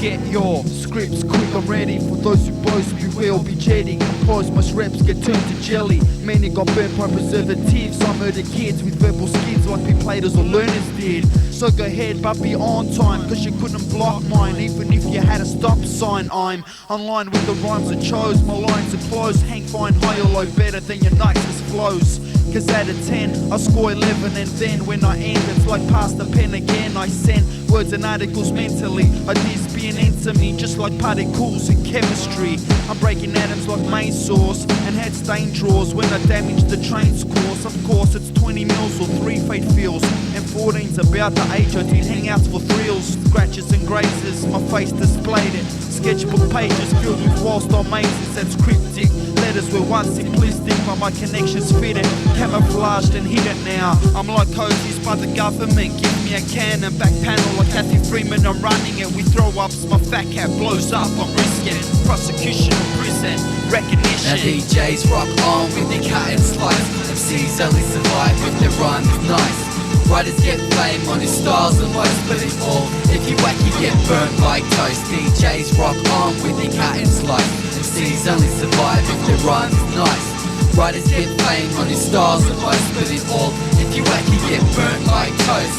Get your scripts quick and ready. For those who boast, we will be jetty. Close, most reps get turned to jelly. Many got burnt by preservatives. I murdered kids with verbal skids like we players or learners did. So go ahead, but be on time, cause you couldn't block mine. Even if you had a stop sign, I'm online with the rhymes I chose. My lines are close, hang fine, high or low, better than your nicest flows. Cause out of 10, I score 11, and then when I end, it's like pass the pen again. I send words and articles mentally, ideas being into me, just like particles in chemistry. I'm breaking atoms like main source, and had stain drawers when I damage the train's course. Of course, it's 20 mils or 3 fate feels, and 14's about the age I did hangouts for thrills. Scratches and grazes, my face displayed it. Sketchbook pages filled with wall-style mazes, that's cryptic. Letters were once simplistic, but my connections fit it. Camouflaged and hid it now. I'm like cozies by the government. Give me a cannon, back panel like Kathy Freeman, I'm running it. We throw ups, my fat cat blows up, I'm risking prosecution or prison, recognition. Now DJs rock on with their cut and slice. MCs only survive if their rhyme is nice. Writers get fame on his styles and most, but it all, if you whack you get burnt like toast. DJs rock on with their cut and slice. MCs only survive if their rhyme is nice. Writers get fame on his styles and most, but it all, if you whack you get burnt like toast.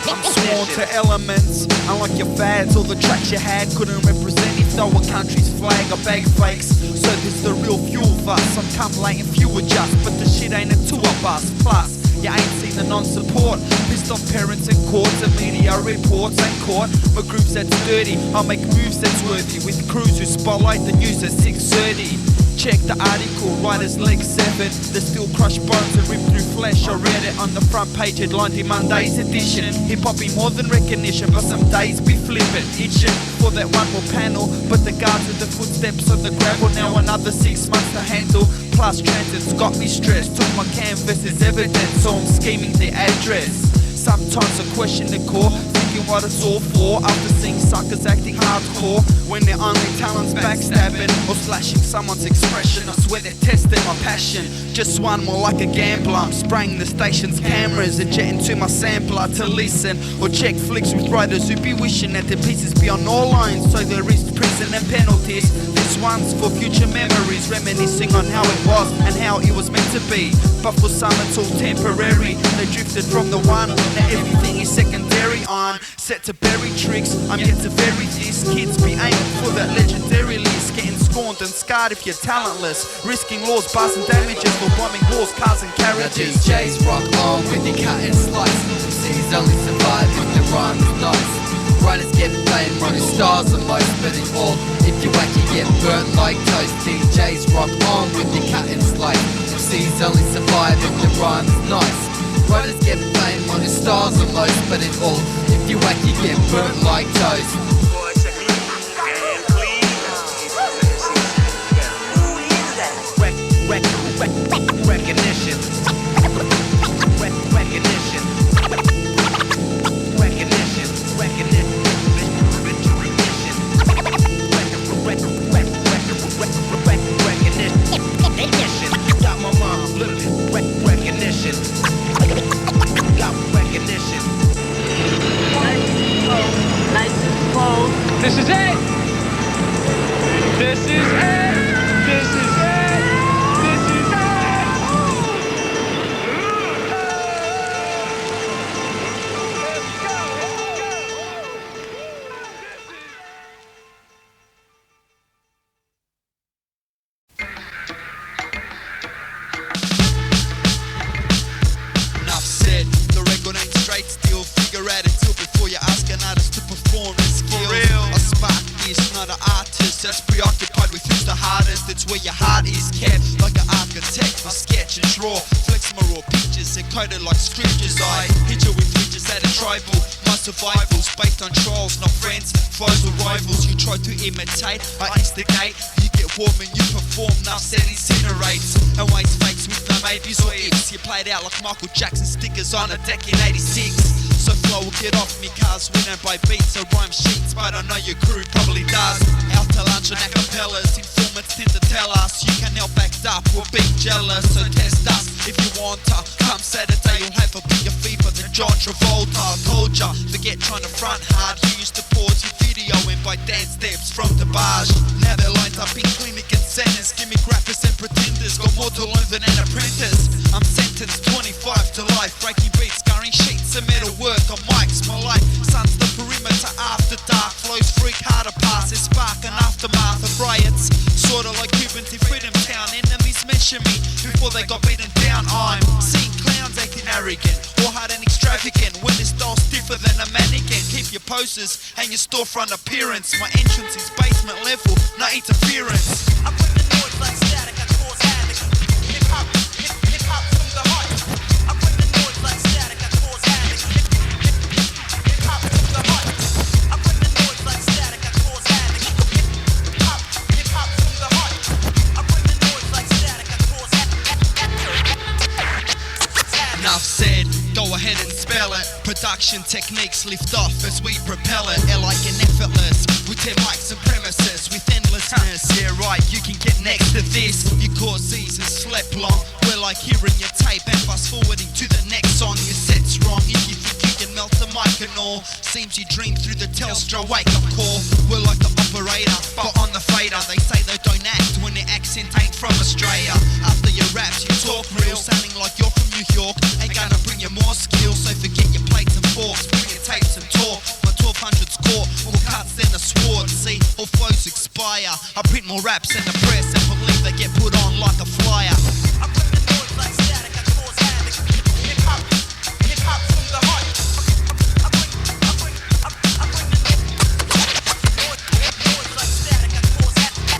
I'm sworn to elements, unlike your fads or the tracks you had couldn't represent if they were country's flag or bag flakes. So this the real fuel for us. I'm come late and few adjust, but the shit ain't a tour bus. Plus, you ain't seen the non-support. Pissed off parents and courts and media reports ain't caught. My groups that's dirty, I'll make moves that's worthy. With crews who spotlight the news at 6:30. Check the article, writer's leg severed. They still crush bones and rip through flesh. I read it on the front page headline in Monday's edition. Hip-hop in more than recognition, but some days be flippin', itching for that one more panel. But the guards with the footsteps on the gravel, now another 6 months to handle. Plus transit's got me stressed. Took my canvas as evidence, so I'm scheming the address. Sometimes I question the core, thinking what it's all for. After seeing suckers acting hardcore, when their only talent's backstabbing or slashing someone's expression, I swear they're testing my passion. Just one more like a gambler, I'm spraying the station's cameras and jetting to my sampler to listen or check flicks with writers who be wishing that their pieces be on all lines, so they risk prison and penalties. This one's for future memories, reminiscing on how it was and how it was meant to be. But for some it's all temporary, they drifted from the one. Now everything is secondary, I'm set to bury tricks, I'm yet to bury this. Kids be aiming for that legendary list, getting scorned and scarred if you're talentless, risking laws, bars and damages for bombing wars, cars and carriages. Now DJs rock on with their cut and slice. MCs only survive if the rhyme is nice. Writers get fame on his styles and most, but it all, if you whack you get burnt like toast. DJs rock on with their cut and slice. MCs only survive if the rhyme is nice. Writers get fame on his styles and most, but it all, if you whack you get burnt like toast. Recognition. Recognition. Recognition. Recognition. Got my mom looking. Recognition. Got recognition. Nice and slow. This is it. This is it. This is it. Nuff said, the record ain't straight still. Figure out it till before you ask an artist to perform his skills. A spark is not an artist that's preoccupied with who's the hardest. It's where your heart is kept, like an architect. I sketch and draw, flex my raw pictures, they're coded like scriptures. I hit you with bridges at a tribal. My survival's based on trials, not friends, foes or rivals. You try to imitate, I instigate. You get warm and you perform, Nuff Said incinerates. And waste fakes with no maybes or ifs. You played out like Michael Jackson stickers on a deck in 86. So flow will get off me cars, we don't buy beats or rhyme sheets, but I know your crew probably does. Out to lunch on acapellas, inform limits tend to tell us you can help act up, we'll be jealous, so test us if you want to. Come Saturday you'll have a bigger fever than John Travolta. I told ya, forget trying to front hard. You used to pause your video and by dance steps from the barge. Now they're lined up in clinic and centers. Gimmick rappers and pretenders got more to learn than an apprentice. I'm sentenced 25 to life, breaking beats, scarring sheets and metal work on mics. My life, sun's the perimeter after dark. Flows freak hard to pass, it's spark and aftermath of riots. Sorta like Cubans in Freedom Town. Enemies mention me before they got beaten down. I'm seeing clowns acting arrogant or hard and extravagant when their style's stiffer than a mannequin. Keep your posters and your storefront appearance. My entrance is basement level, no interference. I bring the noise like static, I cause havoc. Hip hop from the heart. I bring the noise like static, I cause havoc. Hip hop from the heart. I bring the noise like static, I cause havoc. Hip hop from the heart. I bring the noise like static, I cause havoc. Nuff said, go ahead and spell it. Production techniques lift off as we propel it. Like an effortless, we tear mics and premises with endlessness. Yeah right, you can get next to this. You cause seasons slept long. We're like hearing your tape and fast forwarding to the next song. Your set's wrong if you think you can melt the mic and all. Seems you dream through the Telstra wake up call. We're like the operator, but on the fader. They say they don't act when their accent ain't from Australia. After your raps you talk real, sounding like you're from New York. Ain't gonna bring you more skills, so forget your plates and forks. Bring your tapes and talk. My 1200's caught, more cuts than a sword. See, all flows expire. I print more raps than the press and believe they get put on like a flyer. I bring the noise like static, I cause havoc. Hip hop from the heart. I bring the noise like static, I cause havoc.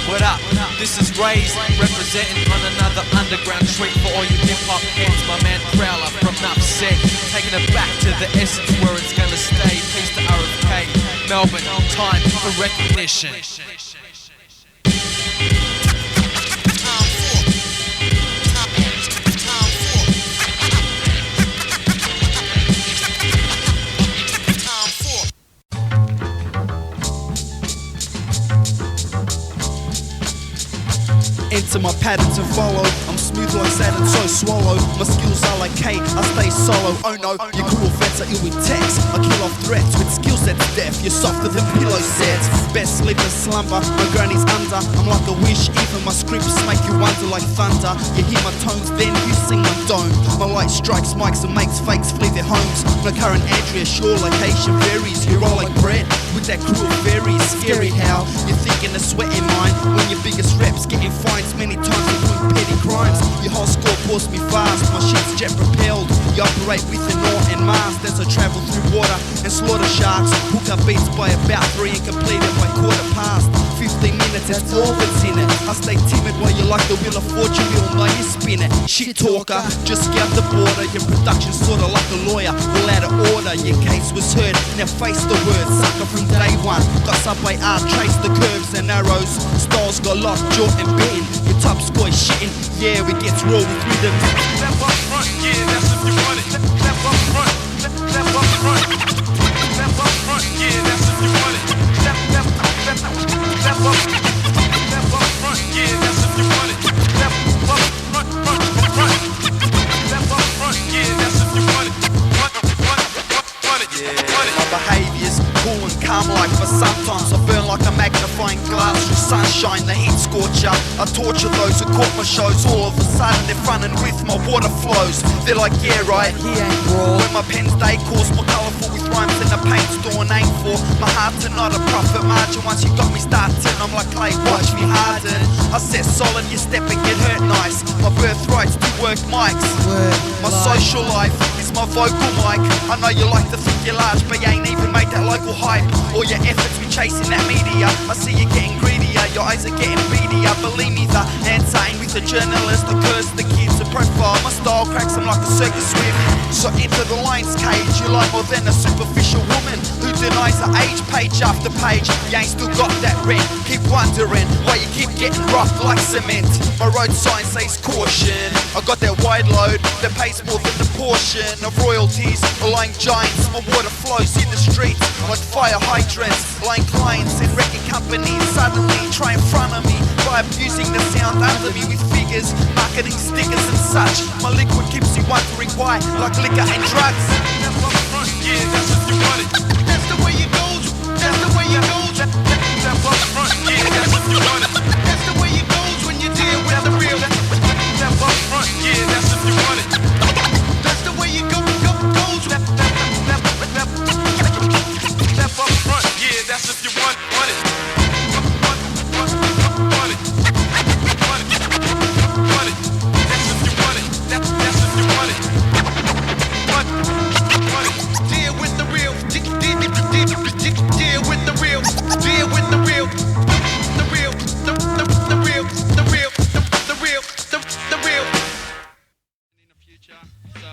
What up? This is Raze, representing on another underground treat for all you hip-hop heads. My man Prowla from Nuff Said, taking it back to the essence where it's gonna stay. Peace to RFK, Melbourne, time for recognition. Enter my patterns and follow. I'm smooth like Saturn, so swallow. My skills are like Kate, I stay solo. Oh no, your cruel vets are ill with text. I kill off threats with skill sets deaf. You're softer than pillow sets. Best sleep and slumber, my granny's under. I'm like a wish, even my scripts make you wonder like thunder. You hear my tones, then you sing my dome. My light strikes mics and makes fakes flee their homes. My current address, your location varies. You roll like bread with that cruel fairy. Scary how you're thinking a sweat in mine when your biggest reps getting fines many times for doing petty crimes. Your whole score pours me fast, my shit's jet propelled. You operate with an oar and mast as I travel through water and slaughter sharks. Hook up beats by about 3 and complete it by 15:15. 15 minutes, that's all that's in it. I stay timid while you like the wheel of fortune, we all know you spin it. Shit talker, just scout the border. Your production's sorta like a lawyer, all out of order. Your case was heard, now face the words. Sucker from day one, got subway art, trace the curves and arrows. Styles got locked, jaw and bitten. Your top score is shitting, yeah, we gets raw with rhythm. Step up front, yeah, that's if you want it. Step up front, step up front. Step up front, yeah, that's if you want it. Step up front, yeah, that's if you want it. Step up front. Step up front, yeah, that's if you want it. Want it. My behaviour's cool and calm like, but sometimes I burn like a magnifying glass through sunshine, the heat scorcher. I torture those who caught my shows. All of a sudden they're running with my water flows. They're like, yeah right, he ain't raw. When my pen's decors more colourful with rhymes than the paint's dawn ain't for. My heart's not a profit margin. Once you got me started, I'm like clay, watch me harden. I set solid, you step and get hurt nice. My birthright's to work mics. My social life is my vocal mic. I know you like to think you're large, but you ain't even made that local hype. All your efforts be chasing that media. I see you getting greedier. Your eyes are getting beadier, believe me, the answer ain't with a journalist. I curse the kids, the profile, my style cracks them like a circus whip. So enter the lion's cage, you're like more than a superficial woman who denies her age, page after page. You ain't still got that rent, keep wondering why you keep getting roughed like cement. My road sign says caution, I got that wide load that pays more than the portion of royalties. Lying giants, my water flows in the streets like fire hydrants. Lying clients and wrecking companies suddenly try in front of me by abusing the sound under me with figures, marketing stickers and such. My liquid keeps you wondering why, like liquor and drugs. Yeah, that's if you want it. That's the way it goes. That's the way it goes. Step up front. Yeah, that's if you want it. That's the way it goes when you deal with the real. Step up front. Yeah, that's if you want it. That's the way it goes. Step up front. Yeah, that's if you want it. Want it. That's if you want it. That's if you want it. Deal with the real. Deal with the real. Deal with the real. The real. In the future, so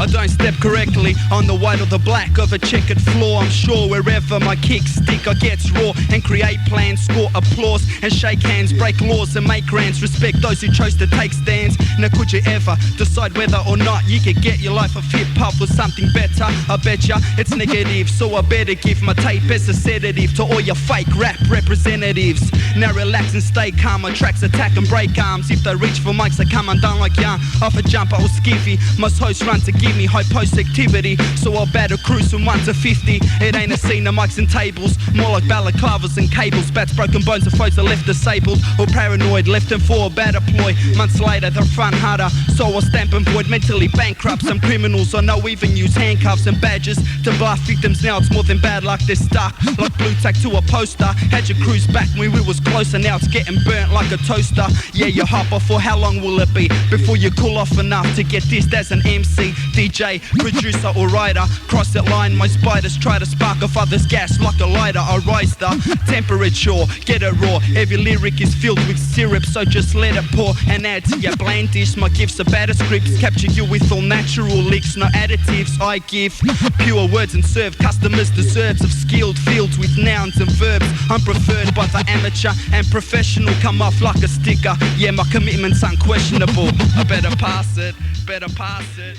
I don't step correctly on the white or the black of a checkered floor. I'm sure wherever my kicks stick, I gets raw and create plans, score applause and shake hands, break laws and make grants. Respect those who chose to take stands. Now could you ever decide whether or not you could get your life off hip-hop or something better? I betcha it's negative, so I better give my tape as a sedative to all your fake rap representatives. Now relax and stay calm, my tracks attack and break arms. If they reach for mics, they come undone like young. Off a jumper or skiffy, most hosts run to give me high post activity, so I'll battle cruise from 1 to 50. It ain't a scene of mics and tables, more like balaclavas and cables. Bats, broken bones, and folks are left disabled or paranoid, left them for a bad ploy. Months later, they're front harder, so I'll stamp and void. Mentally bankrupt, some criminals I know even use handcuffs and badges to bluff victims. Now it's more than bad luck, they're stuck like blue tack to a poster. Had your cruise back when we was closer, now it's getting burnt like a toaster. Yeah, you hop off, for how long will it be before you cool off enough to get dissed as an MC, DJ, producer or writer? Cross that line, my spiders try to spark off others' gas like a lighter. I rise the temperature, get it raw. Every lyric is filled with syrup, so just let it pour and add to your bland dish. My gifts are better scripts, capture you with all natural licks, no additives. I give pure words and serve customers deserves of skilled fields with nouns and verbs. I'm preferred by the amateur and professional, come off like a sticker. Yeah, my commitment's unquestionable. I better pass it, better pass it.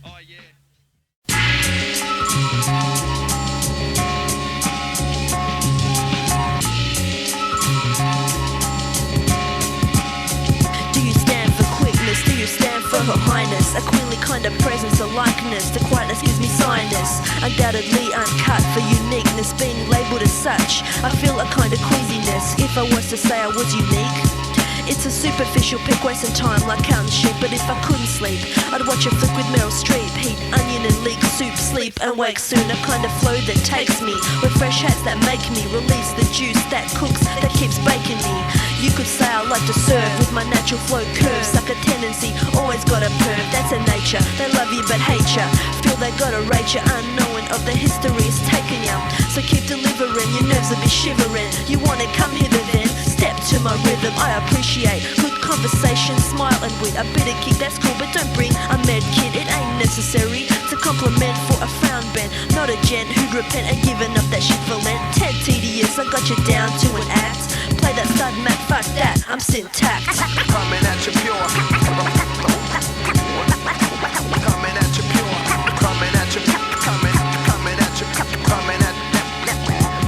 Oh yeah. Do you stand for quickness? Do you stand for Her Highness? A queenly kind of presence, a likeness. The quietness gives me sinus. Undoubtedly uncut for uniqueness, being labelled as such. I feel a kind of queasiness if I was to say I was unique. It's a superficial pick, wasting time like counting sheep. But if I couldn't sleep, I'd watch a flick with Meryl Streep. Heat, onion and leek soup, sleep and wake soon. A kind of flow that takes me, with fresh hats that make me release the juice that cooks, that keeps baking me. You could say I like to serve with my natural flow curves. Like a tendency, always got a perv, that's a nature. They love you but hate ya, feel they gotta rate ya, unknowing of the history is taking ya. So keep delivering, your nerves will be shivering. You wanna come hither then? Step to my rhythm, I appreciate good conversation, smile and wit. A bit of kick, that's cool, but don't bring a med kit. It ain't necessary to compliment for a frown bend. Not a gent who'd repent and given up that shit for Lent. Ted tedious, I got you down to an act. Play that stud Mac, fuck that, I'm syntax. Coming at you pure. Coming at you pure. Coming at you. Coming at you. Coming at you.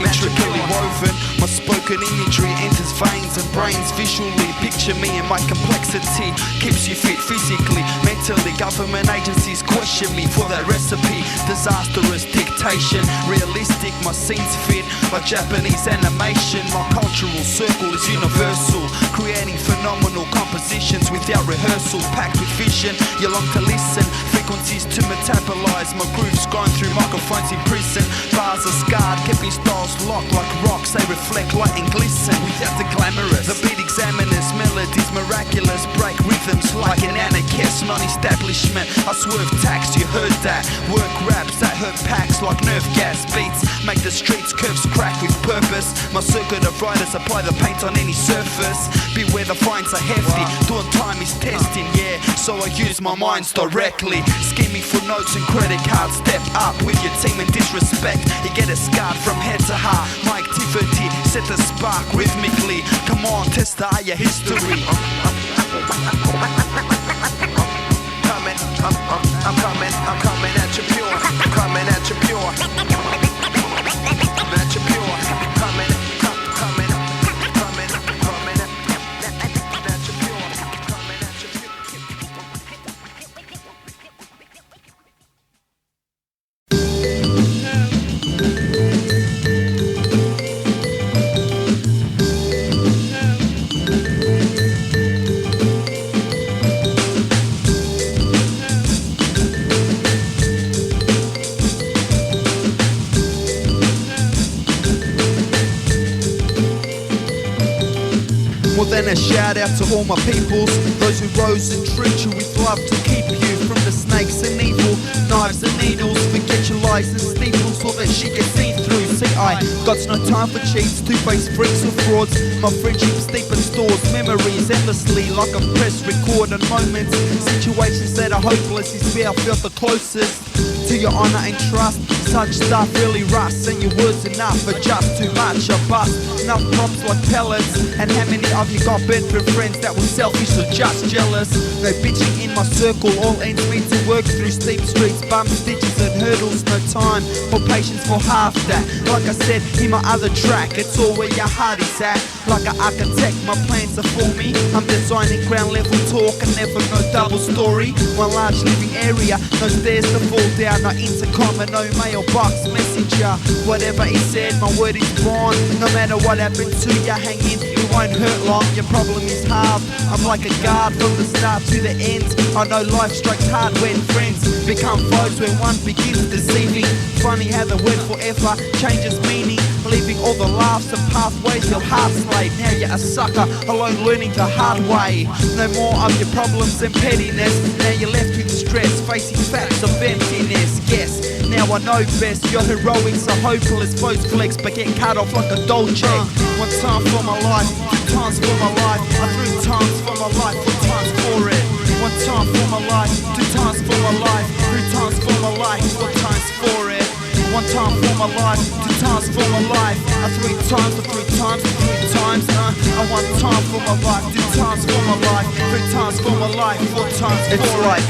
Intricately woven, my spoken imagery enters veins and brains visually. Picture me and my complexity keeps you fit physically, mentally. Government agencies question me for that recipe. Disastrous dictation, realistic, my scenes fit like Japanese animation. My cultural circle is universal, creating phenomenal compositions without rehearsal. Packed with vision, you long to listen, frequencies to metabolize. My grooves grown through microphones in prison. Bars are scarred, keeping styles locked like rocks. They reflect light and glisten without the glamorous. The beat examiners, melodies miraculous, break rhythms like an anarchist. Non-establishment, I swerve tax, you heard that. Work raps that hurt packs like nerve gas beats. Make the streets curves crack with purpose. My circuit of riders apply the paint on any surface. Beware the fines are hefty, doing time is testing, yeah. So I use my minds directly. Scheming for notes and credit cards. Step up with your team and disrespect. You get it scarred from head to heart. My activity set the spark rhythmically. Come on, test the eye of history. I'm coming at you pure. I'm coming at you pure. At you pure. Coming at you pure. Coming at you pure. Well then a shout out to all my peoples, those who rose and treat you with love to keep you from the snakes and evil, knives and needles. Forget your lies and steeples so that shit gets seen through. See, I got no time for cheats, two-faced freaks or frauds. My friendships deep and stores memories endlessly like a press record and moments. Situations that are hopeless is where I felt the closest to your honor and trust. Such stuff really rusts, and your words enough are just too much. I bust enough props like pellets. And how many of you got bedroom friends that were selfish or just jealous? No bitching in my circle, all ends meet to work through steep streets, bumps, ditches and hurdles. No time or patience for half that. Like I said in my other track, it's all where your heart is at. Like an architect, my plans are for me. I'm designing ground level talk and never no double story. One large living area, no stairs to fall down, no intercom and no mailbox messenger. Whatever he said, my word is bond. No matter what happened to you, hang in, it won't hurt long. Your problem is halved. I'm like a guard from the start to the end. I know life strikes hard when friends become foes, when one begins deceiving. Funny how the word forever changes meaning, leaving all the laughs and pathways your heart slayed. Now you're a sucker, alone learning the hard way. No more of your problems and pettiness. Now you're left with stress, facing facts of emptiness. Yes, now I know best. Your heroics are hopeless, foes flex but get cut off like a doll check. One time for my life, two times for my life, three times for my life, four times for it. One time for my life, two times for my life, three times for my life, four times for it. One time for my life, two times for my life, three times, three times, three times, one time for my life, two times for my life, three times for my life, four times for it. It's like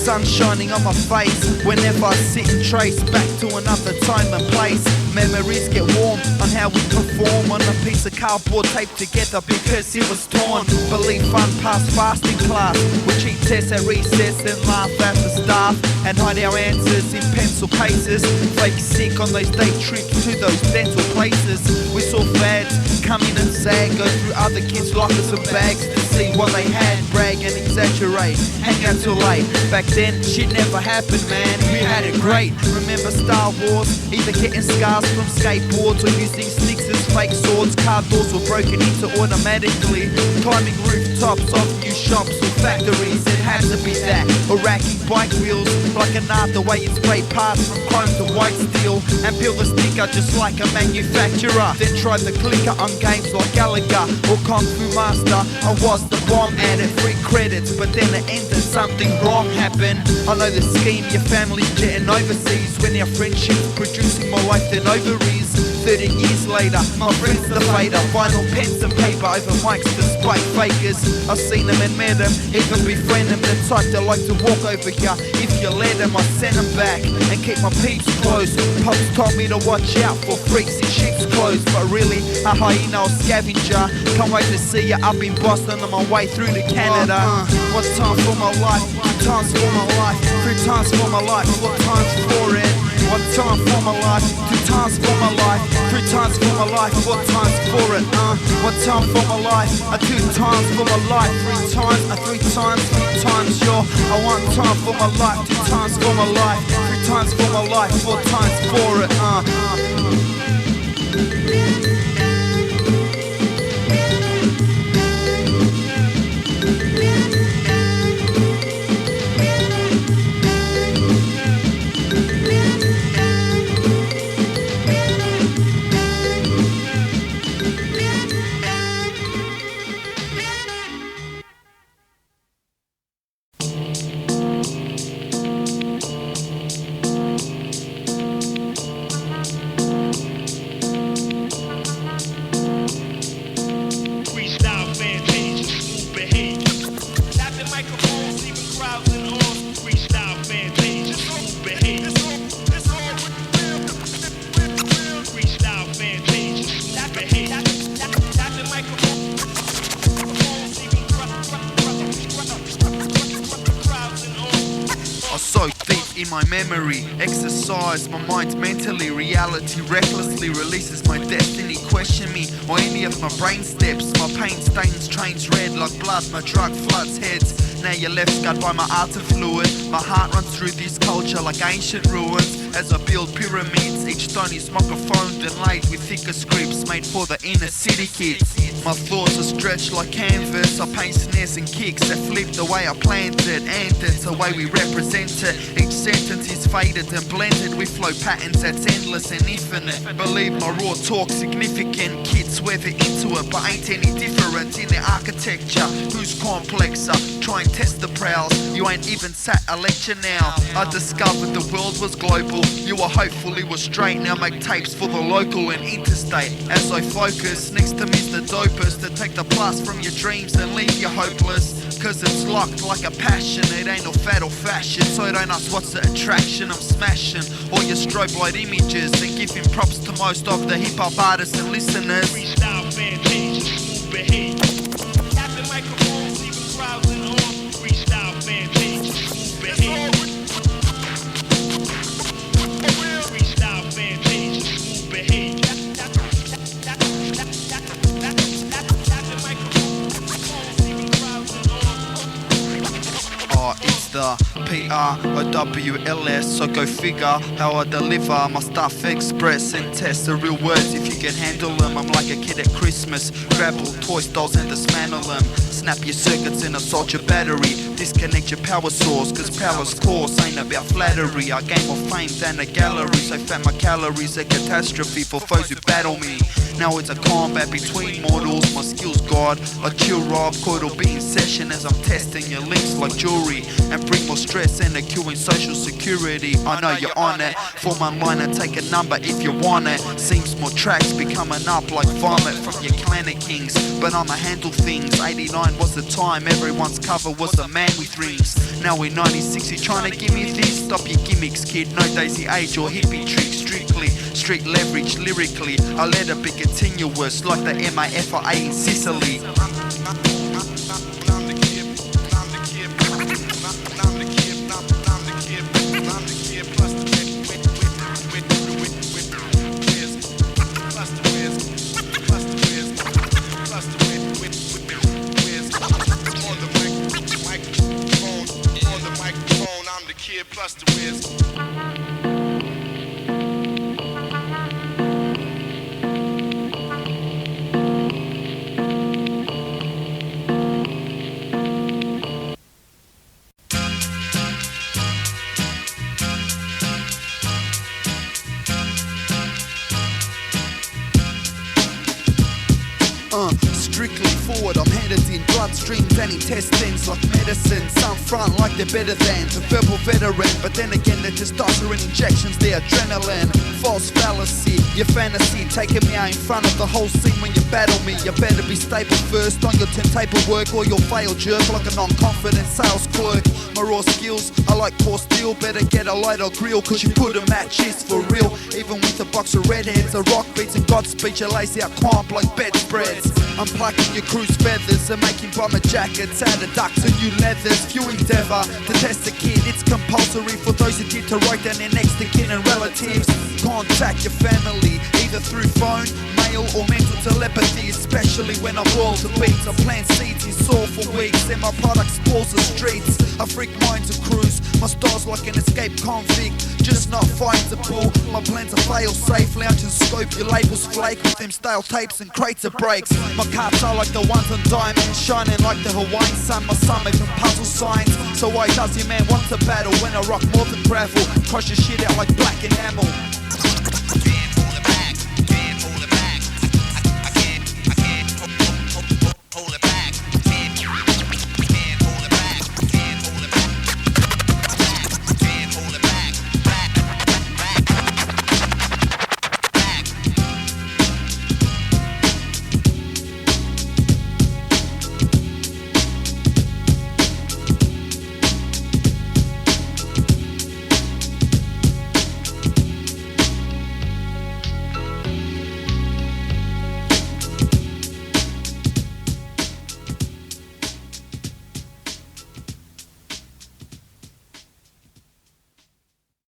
sun shining on my face whenever I sit and trace back to another time and place. Memories get warm on how we perform on a piece of cardboard taped together because it was torn. Believe fun passed fast in class. We cheat tests at recess and laugh at the staff and hide our answers in pencil cases. Fake sick on those day trips to those dental places. We saw fads come in and sag, go through other kids' lockers and bags to see what they had, brag and exaggerate, hang out till late. Back then, shit never happened, man. We had it great. Remember Star Wars? Either getting scars from skateboards or using sticks as fake swords. Car doors were broken into automatically. Climbing rooftops of new shops or factories. It had to be that. Or racking bike wheels like an art, the way you spray parts from chrome to white steel and peel the sticker just like a manufacturer. Then tried the clicker on games like Gallagher or Kung Fu Master. I was the bomb at it, free credits, but then it ended, something wrong happened. I know the scheme, your family's jetting overseas when our friendship's producing more life than ovaries. 13 years later, my friend's the fader. Vinyl pens and paper over mics despite fakers. I've seen them and met them, even befriend them. The type that like to walk over here. If you let them, I send them back and keep my peeps close. Pops told me to watch out for freaks in sheep's clothes, but really, a hyena or scavenger. Can't wait to see you up in Boston on my way through to Canada. One time for my life, two times for my life, three times for my life, four times for it. One time for my life, two times for my life, three times for my life, four times for it. One time for my life, two times for my life, three times, yo. One time for my life, two times for my life, three times for my life, four times for it. so deep in my memory. Exercise my mind mentally. Reality recklessly releases my destiny. Question me or any of my brain steps. My pain stains trains red like blood. My drug floods heads. Now you're left scarred by my art of fluid. My heart runs through this culture like ancient ruins. As I build pyramids, each stone is microphoned and laid with thicker scripts made for the inner city kids. My thoughts are stretched like canvas. I paint snares and kicks that flip the way I planned it. And that's the way we represent it. Each sentence is faded and blended with flow patterns that's endless and infinite. Believe my raw talk significant. Kids weather into it but ain't any different in their architecture. Who's complexer? Try and test the prowls. You ain't even sat a lecture now. I discovered the world was global. You were hopeful it was straight. Now make tapes for the local and interstate. As I focus next to me's the dopest to take the plus from your dreams and leave you hopeless. Cause it's locked like a passion. It ain't no fad or fashion. So don't ask what's the attraction. I'm smashing all your strobe light images and giving props to most of the hip hop artists and listeners. Freestyle Fantasia, smooth behavior. Tap the microphones, leaving crowds in awe. Freestyle Fantasia, smooth behavior. Freestyle Fantasia, smooth behavior. Tap the microphones, leaving crowds in awe. It's the Prowls, so go figure how I deliver my stuff, express and test the real words if you can handle them. I'm like a kid at Christmas, grab all toy dolls and dismantle them. Snap your circuits and assault your battery. Disconnect your power source, cause power's course ain't about flattery. I gain more fame than a gallery, so fat my calories a catastrophe for foes who battle me. Now it's a combat between mortals, my skills guard. I chill rob, coital be in session as I'm testing your links like jewelry. And bring more stress and a queue in social security. I know you're on it, form online and take a number if you want it. Seems more tracks be coming up like vomit from your clan of kings. But I'ma handle things, 89 was the time, everyone's cover was a man with rings. Now we're 96, you trying to give me this? Stop your gimmicks kid, no daisy age or hippie tricks. Strictly, street leverage lyrically. I let it be continuous like the MAFIA in Sicily. Plus the whiz. Strictly forward, I'm headed in bloodstreams and intestines like medicine. Some front like they're better than the verbal veteran, but then again they're testosterone injections, they're adrenaline. False fallacy, your fantasy taking me out in front of the whole scene when you battle me. You better be stable first on your 10 paperwork or you'll fail jerk like a non-confident sales clerk. My raw skills, I like poor steel, better get a lighter grill cause you put a match is for real. Even with a box of redheads, a rock beats and Godspeed, you lazy out comp like bedspreads. I'm plucking your crew's feathers and making bomber jackets out of ducks and new leathers. Few endeavour to test the kid, it's compulsory for those who did to write down their next to kin and relatives. Contact your family, either through phone, mail or mental telepathy, especially when I'm roll to beats. I plant seeds in soil for weeks and my product spoils the streets. I freak minds and crews, my style's like an escaped convict, just not findable. My plans are fail safe, lounge and scope, your labels flake with them stale tapes and crates of breaks. My cards are like the ones on diamonds, shining like the Hawaiian sun. My son making puzzle signs, so why does your man want to battle when I rock more than gravel? Crush your shit out like black enamel.